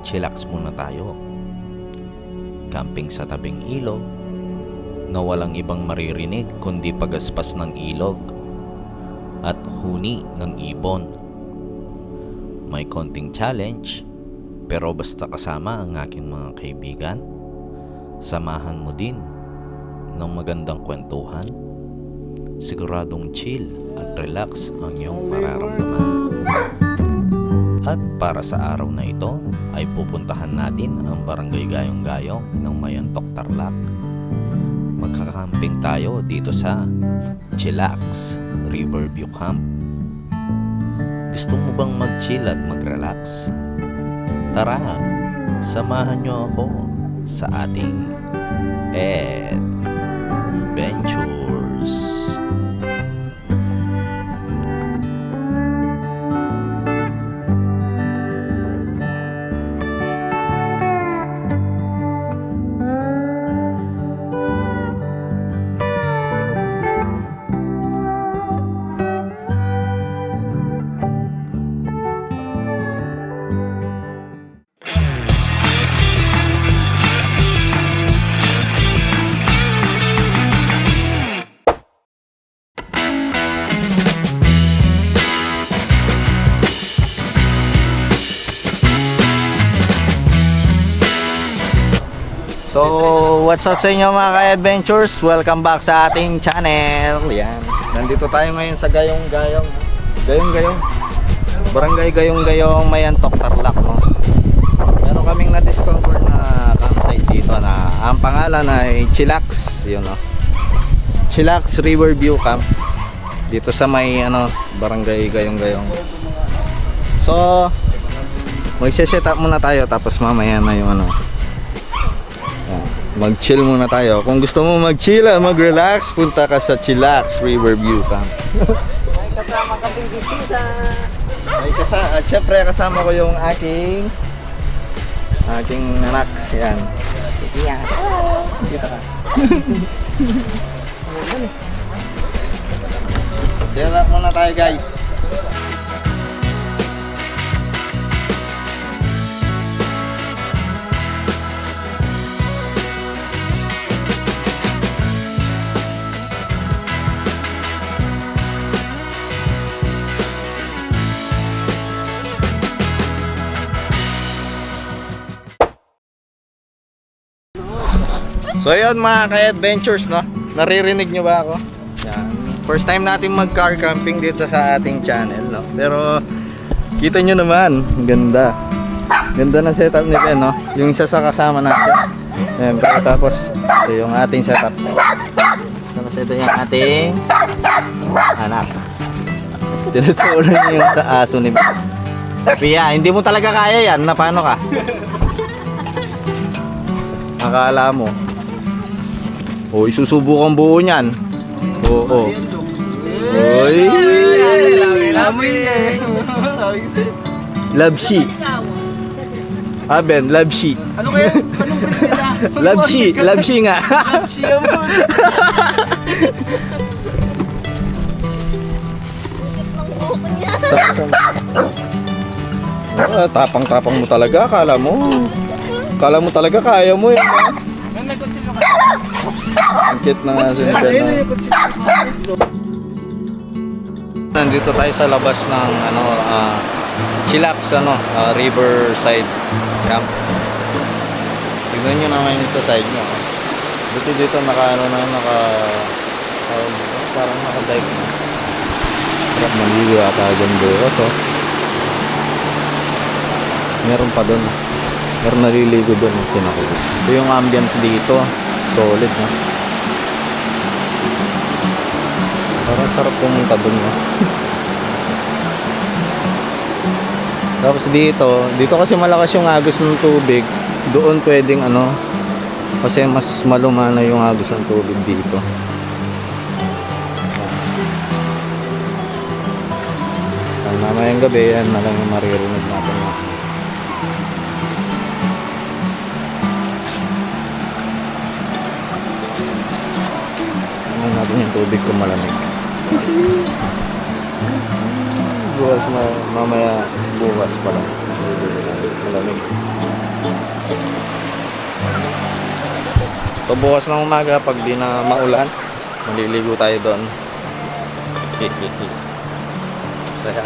mag-chillax muna tayo. Camping sa tabing ilog na walang ibang maririnig kundi pagaspas ng ilog at huni ng ibon. May konting challenge, pero basta kasama ang aking mga kaibigan, samahan mo din ng magandang kwentuhan. Siguradong chill at relax ang iyong mararamdaman. At para sa araw na ito ay pupuntahan natin ang Barangay Gayong-Gayong ng Mayantok, Tarlac. Magkakamping tayo dito sa Chillax Riverview Camp. Gusto mo bang mag-chill at mag-relax? Tara, samahan niyo ako sa ating adventures. So, what's up sa inyo mga ka-adventures? Welcome back sa ating channel. Yan. Nandito tayo ngayon sa Gayong-Gayong. Gayong-Gayong. Barangay Gayong-Gayong, Mayantok, Tarlac, no? Meron kaming na-discover na campsite dito na ang pangalan ay Chillax, yun, no? Chillax Riverview Camp. Dito sa may Barangay Gayong-Gayong. So, magse-set up muna tayo tapos mamaya na yung mag-chill muna tayo. Kung gusto mo mag-chill, mag-relax, punta ka sa Chillax Riverview Camp. May kasama kaming bisita. At syempre kasama ko yung aking anak. Yan. Yan. Kita ka. Chill up muna tayo, guys. So ayun mga ka-adventures, no? Naririnig nyo ba ako? Yan. First time natin mag-car camping dito sa ating channel, no? Pero kita nyo naman, ganda. Ganda ng setup ni Ben, no? Yung isa sa kasama natin. Yan, tapos ito yung ating setup. Tapos ito yung ating anak. Tinuturo niya yung sa aso ni Ben. Pia, hindi mo talaga kaya yan. Na paano ka? Akala mo. O, isusubukan buo niyan. Oo. Oy. Labshi. Ben, labshi. Ano kaya? Anong breed nila? Labshi nga. Labshi ang mga. Tapang-tapang mo talaga, akala mo. Akala mo talaga kaya mo eh. Ang cute na nga sinigan na. Nandito tayo sa labas ng Chillax Riverside Camp. Tignan nyo naman yung sa side nyo. Dito parang naka-dive na. Sarap maligo ata dyan bukas, oh. Meron pa doon. Meron naliligo doon. Ito yung ambience dito. Solid, no? Parang sarap pumunta doon, no? Tapos dito kasi malakas yung agos ng tubig. Doon pwedeng kasi mas malumana yung agos ng tubig dito. Mamayang gabi, yan na lang yung maririnig natin, no? Natin yung tubig kung malamig. Bukas mamaya bukas pa lang. Malamig. So bukas ng umaga pag di na maulan, maliligo tayo doon. Kaya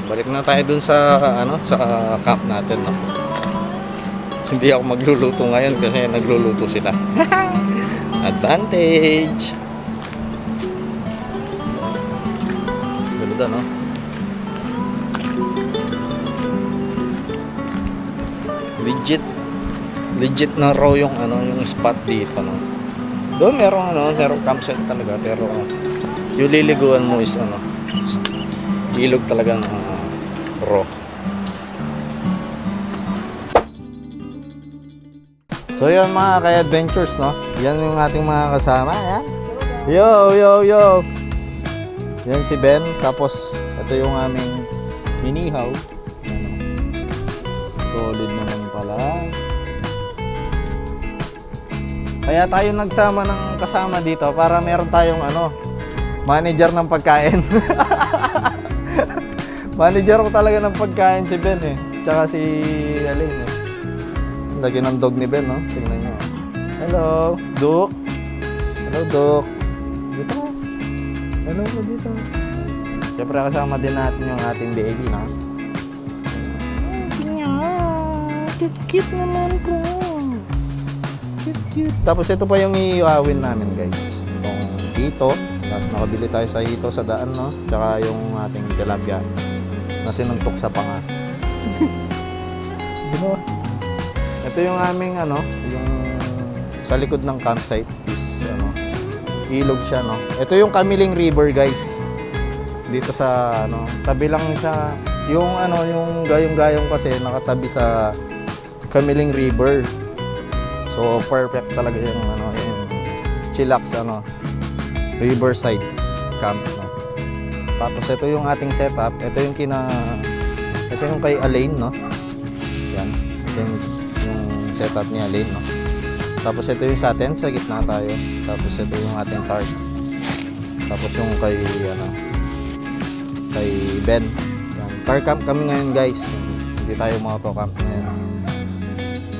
balik na tayo dun sa sa camp natin, no? Hindi ako magluluto ngayon kasi nagluluto sila. Advantage. Ganda, no? Legit na raw yung yung spot dito, no? Doon merong campsite talaga, pero yung liliguan mo is ilog talaga ng raw. So yun mga ka-adventures, no? Yan yung ating mga kasama, yan. Yo! Yan si Ben, tapos ito yung aming minihaw. Solid naman pala. Kaya tayo nagsama ng kasama dito para meron tayong manager ng pagkain. Manager ko talaga ng pagkain si Ben eh. Tsaka si Alin eh. Lagi ng dog ni Ben, no? Tingnan nyo. Hello, Duk. Hello, Duk. Dito ka. Hello po dito. Siyempre kasama din natin yung ating baby, no? Cute naman po. Cute. Tapos ito pa yung iiwawin namin, guys. Itong hito. Nakabili tayo sa hito sa daan, no? Tsaka yung ating tilapia na sinuntok sa panga. Ginawa. Ito yung aming yung sa likod ng campsite is ilog siya, no. Ito yung Kamiling River, guys. Dito sa tabi lang siya yung yung gayong-gayong kasi nakatabi sa Kamiling River. So perfect talaga yung yung chillax riverside camp, no. Tapos ito yung ating setup. Ito yung kay Alain, no. Yan. Ito yung setup ni Alain, no. Tapos ito yung sa atin, sa gitna tayo. Tapos ito yung ating tarp. Tapos yung kay Ben. Yan. Car camp kami ngayon, guys. Hindi tayo moto camp ngayon.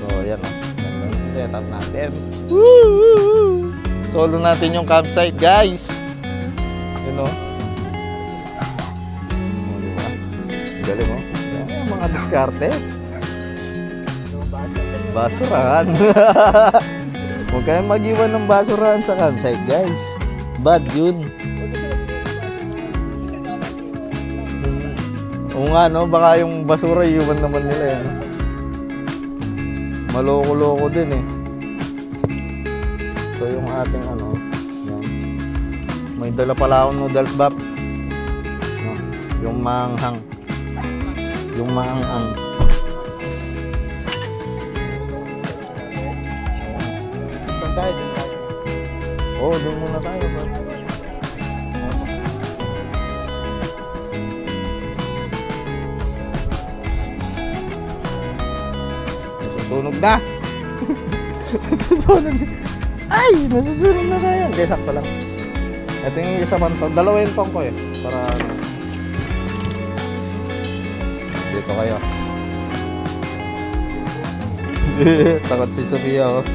So yan, no. Yan yung setup natin. Woo! Solo natin yung campsite, guys. You know? Diba? Galing, mo. Yan, mga diskarte. Basurahan. Huwag kayong mag-iwan ng basurahan sa campsite, guys. Bad yun. Oo nga, no? Baka yung basura iwan naman nila yan. Maloko-loko din eh. So yung ating yan. May dala pala akong noodles, Bap. No? Yung maanghang. Yung maanghang. Doon tayo. Oo, doon muna tayo, bro. Nasusunog na! Nasusunog na! Ay! Nasusunog na tayo! Hindi, sakto lang. Ito yung isa pang tong. Dalawa yung tong ko eh. Para dito kayo. Takot si Sofia, oh.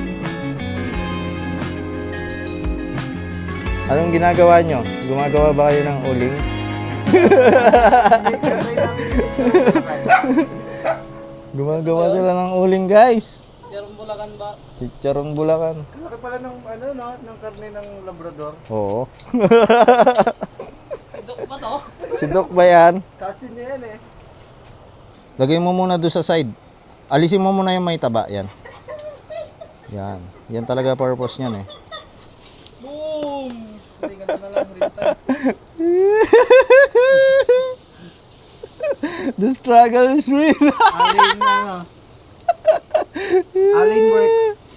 Anong ginagawa nyo? Gumagawa ba kayo ng uling? Gumagawa sila ng uling, guys. Chicharon Bulacan ba? Chicharon Bulacan. Laki pala ng ng karne ng Labrador. Oo. Si Doc ba to? Si Doc ba yan? Kasi niya yan eh. Lagay mo muna doon sa side. Alisin mo muna yung may taba. Yan. Yan. Yan talaga purpose niyan eh. Boom! Hindi ka na lang rin tayo. The struggle is real. Alin works.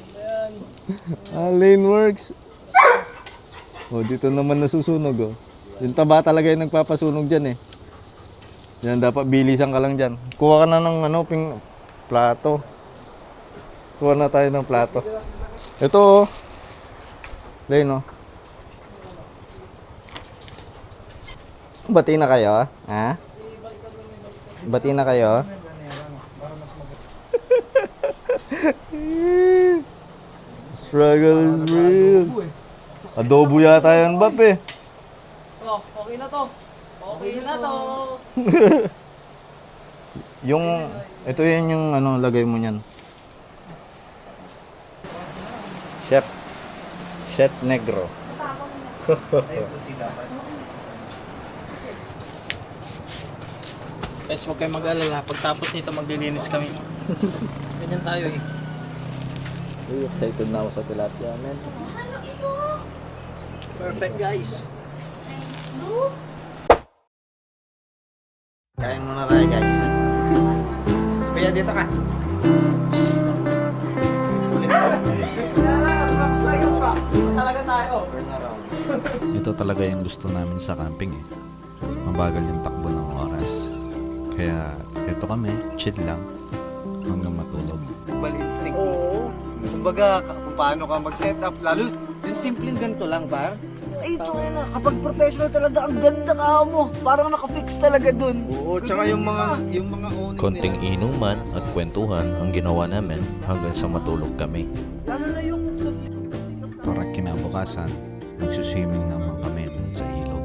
Alin works. Oh, dito naman nasusunog, oh. Yung taba talaga yung nagpapasunog dyan eh. Yan, dapat bilisan ka lang dyan. Kuha ka na ng plato. Kuha na tayo ng plato. Ito, oh. Lain, oh. Bati na kayo, ha? Bati na kayo. Struggle is real. Adobo yata yan, Bap eh. Oh, okay na to. Okay na to. Yung, ito yan yung ano, lagay mo niyan. Chef. Chef Negro. Guys, huwag kayong mag-alala. Pagtapos nito, maglilinis kami. Ganyan tayo eh. Uy, excited na ako sa tilapia, man. Perfect, guys. Kain muna tayo, guys. Kuya, dito ka. Ulit ka. Props lang yung props. Talaga tayo. Turn around. Ito talaga yung gusto namin sa camping eh. Mabagal yung takbo ng oras. Kaya ito kami, chill lang hanggang matulog. Bal instinct. Oo. Kumbaga, kung paano ka mag-setup. Lalo, yung simpleng ganito lang, par. Ay, ito na. Kapag professional talaga, ang ganda ka mo. Parang nakafix talaga dun. Oo, tsaka yung mga owning Konting inuman at kwentuhan ang ginawa namin hanggang sa matulog kami. Lalo na yung... Para kinabukasan, magsuswimming naman kami dun sa ilog.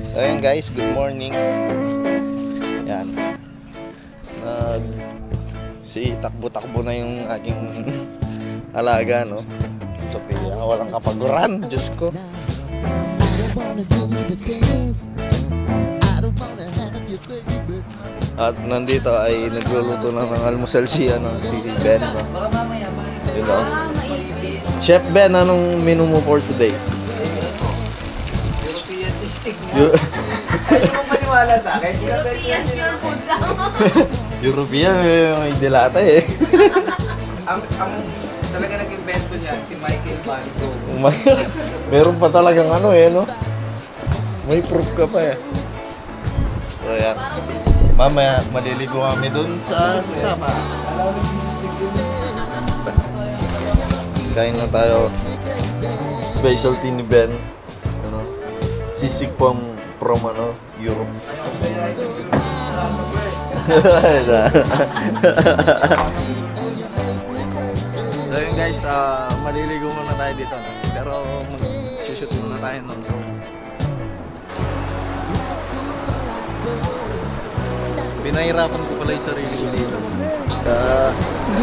So ayun guys, good morning. Yan. Takbo-takbo na yung aking alaga, no? So kaya walang kapaguran, Diyos ko. At nandito ay nagluluto na ng almusal si Ben, no? You know? Chef Ben, anong menu mo for today? European instinct mo. Eu- Ayaw mo maniwala sa akin. European pure food lang. European, may dilata eh. ang talaga nag-invento niyan, si Michael Balico. Meron pa talagang ano eh, no? May proof ka pa eh. So yan. Mamaya, maliligo kami dun sa Sapa. Kain na tayo. Specialty ni Ben. Ano? Sisig from ano, Europe. So yun guys, maliligo muna tayo dito, no? Pero mag-shoot muna tayo nun. So, pinahirapan ko pala yung sarili ko dito.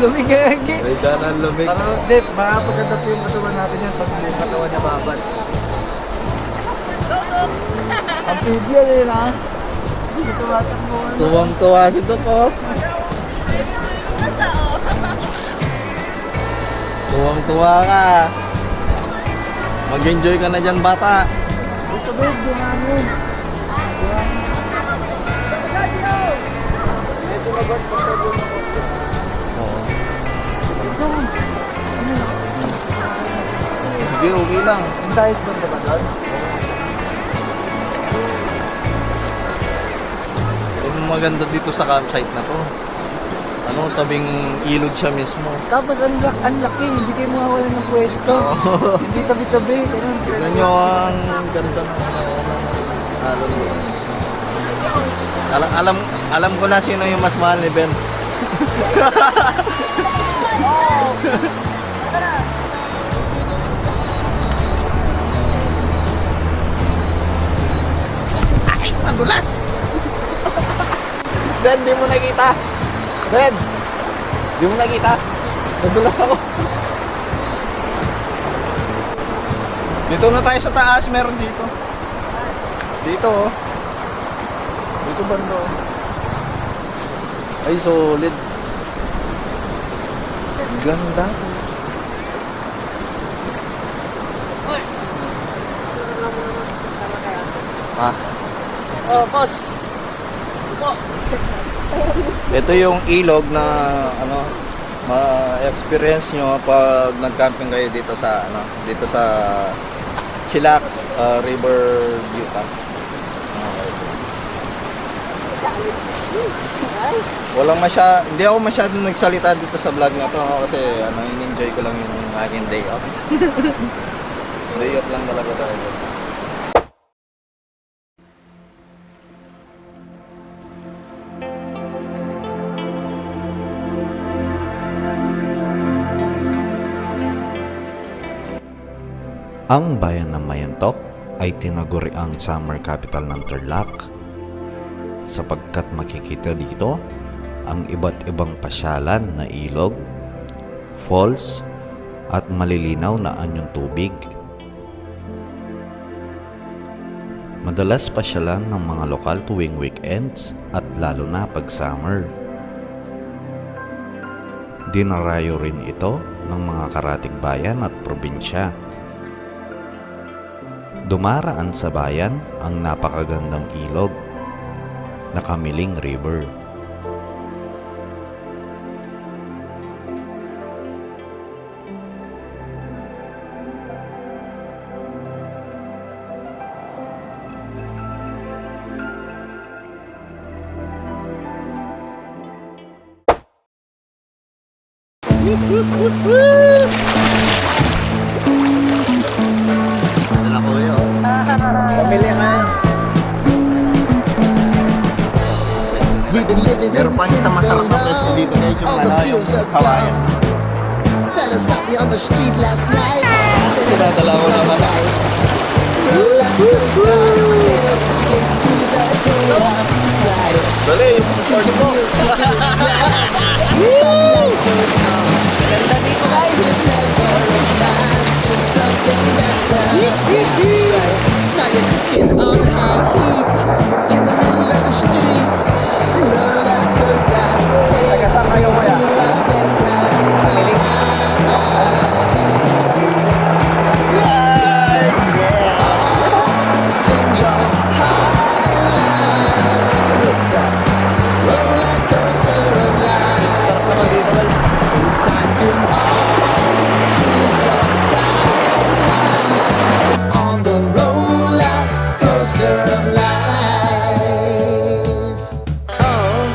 Lumig ka yan, Gay. May danan lumig. Pero, Dave, makapaganda po yung katawan natin yan pag yung katawan niya babad. Ang pigyan eh, ha? Tuwatan mo. Tuwang-tuwa si Doc, oh. Tuwang-tuwa ka. Mag-enjoy ka na dyan, bata. Ito, Dave, yung namin. Ito na ba? Oo. Sige, okay lang. Yung dice ba ba doon? Yung maganda dito sa campsite na to. Ano, tabing ilog siya mismo. Tapos ang laki, hindi kayo mawawala ng pwesto. Hindi tabi-sabi. Tignan nyo ang ganda ng alon. Alam ko na sino yung mas mahal ni Ben. Ay, madulas! Ben, di mo nakita. Ben, di mo nakita. Nadulas ako. Dito na tayo sa taas, meron dito. Dito, oh. Dito bando. Ay, solid. Ganda. Ah, Oh, boss. ito yung ilog na ano, ma-experience nyo pag nag-camping kayo dito sa Chilax River View. Hindi ako masyadong nagsalita dito sa vlog na to kasi in-enjoy ko lang yung aking day off. Day off lang talaga tayo. Ang bayan ng Mayantok ay tinaguriang summer capital ng Tarlac sapagkat makikita dito ang iba't ibang pasyalan na ilog, falls at malilinaw na anyong tubig. Madalas pasyalan ng mga lokal tuwing weekends at lalo na pag summer. Dinarayo rin ito ng mga karatig bayan at probinsya. Dumaraan sa bayan ang napakagandang ilog na Kamiling River. Meron pa isang masarap na place dito guys, yung Hawaiian. Fella stopped me on the street last night. Said Dinadala ko naman ako. roller coaster, getting through the day. Dali, yung Seems support to mo. feel something is right. But life goes on. I could never imagine something better. Right. Now you're cooking on high heat in the middle of the street. Roller coaster, take me to a better time. Let's play. Sing your highline with the roller coaster of life. It's time to choose your timeline on the roller coaster of life. Oh,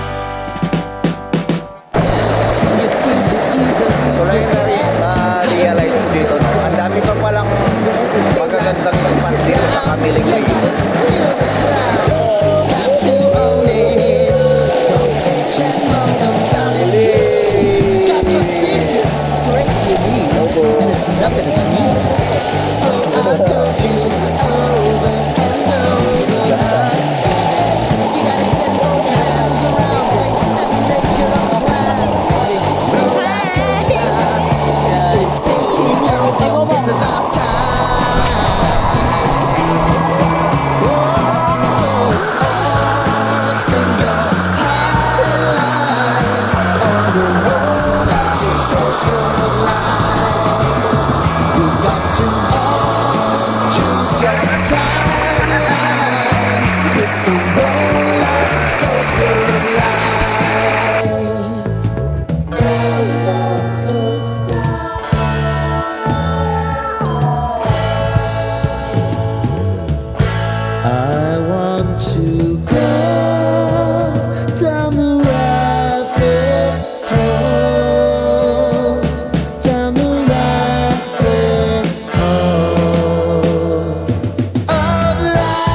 you seem to easily forget how the place dito, no? Ang dami pa palang magagandang naman dito sa Kamiling River. Nothing to sneeze at. Oh, I've told you over and over again. You gotta get both hands around it and make your own plans. Roller coaster, it's taking over. It's about time. Sing your highline on the roller coaster of life. You've got to choose your timeline with the roller coaster of life. Roller coaster. I want to go down the rabbit hole, down the rabbit hole of life.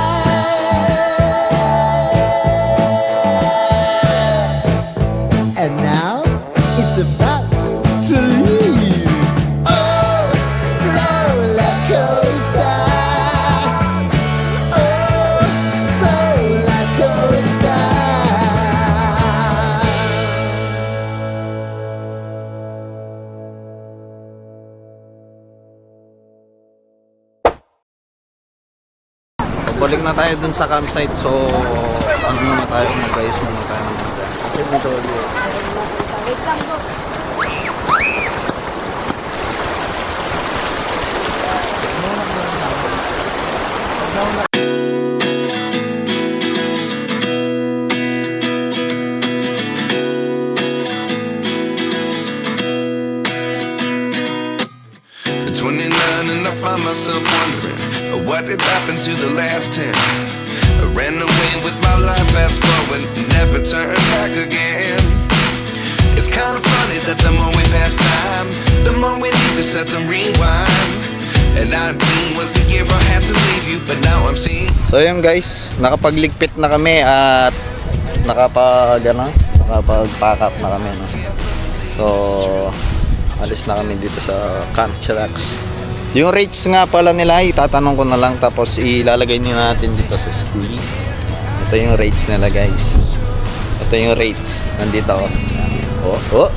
And now it's about to leave. Oh, roller coaster. Oh, roller coaster. Balik na tayo dun sa campsite, so ano muna tayo, mag-ayos muna tayo. At 29 and I find myself wondering what did happen to the last 10. I ran away with my life, fast forward, never turn back again. It's kind of funny that the more we pass time, the more we need to set the rewind. And 19 was the year I had to leave you, but now I'm seeing. So yun guys, nakapagligpit na kami at nakapag-pack up na kami, no? So alis na kami dito sa Camp Chillax. Yung rates nga pala nila, itatanong ko na lang tapos ilalagay niyo natin dito sa screen. Ito yung rates nila guys. Ito yung rates. Nandito ako.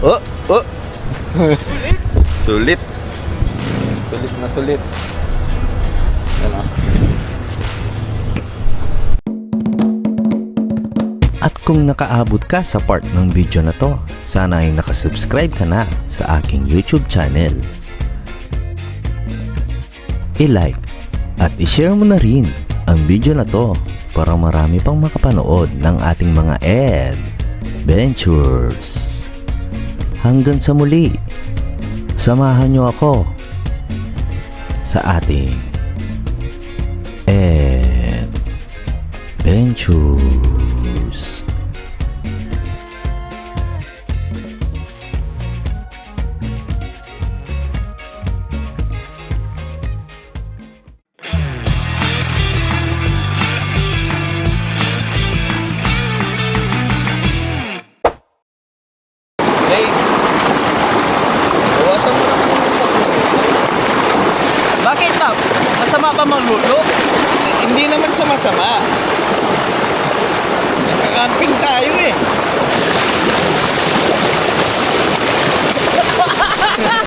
Oh. Sulit. Sulit na sulit. Yan o. At kung nakaabot ka sa part ng video na to, sana ay nakasubscribe ka na sa aking YouTube channel. I-like at i-share mo na rin ang video na to para marami pang makapanood ng ating mga adventures. Hanggang sa muli, samahan nyo ako sa ating adventures. Hey! Bawasan mo naman yung Bakit ba? Masama ba magluto? Hindi naman sa masama. Nagka-camping tayo eh.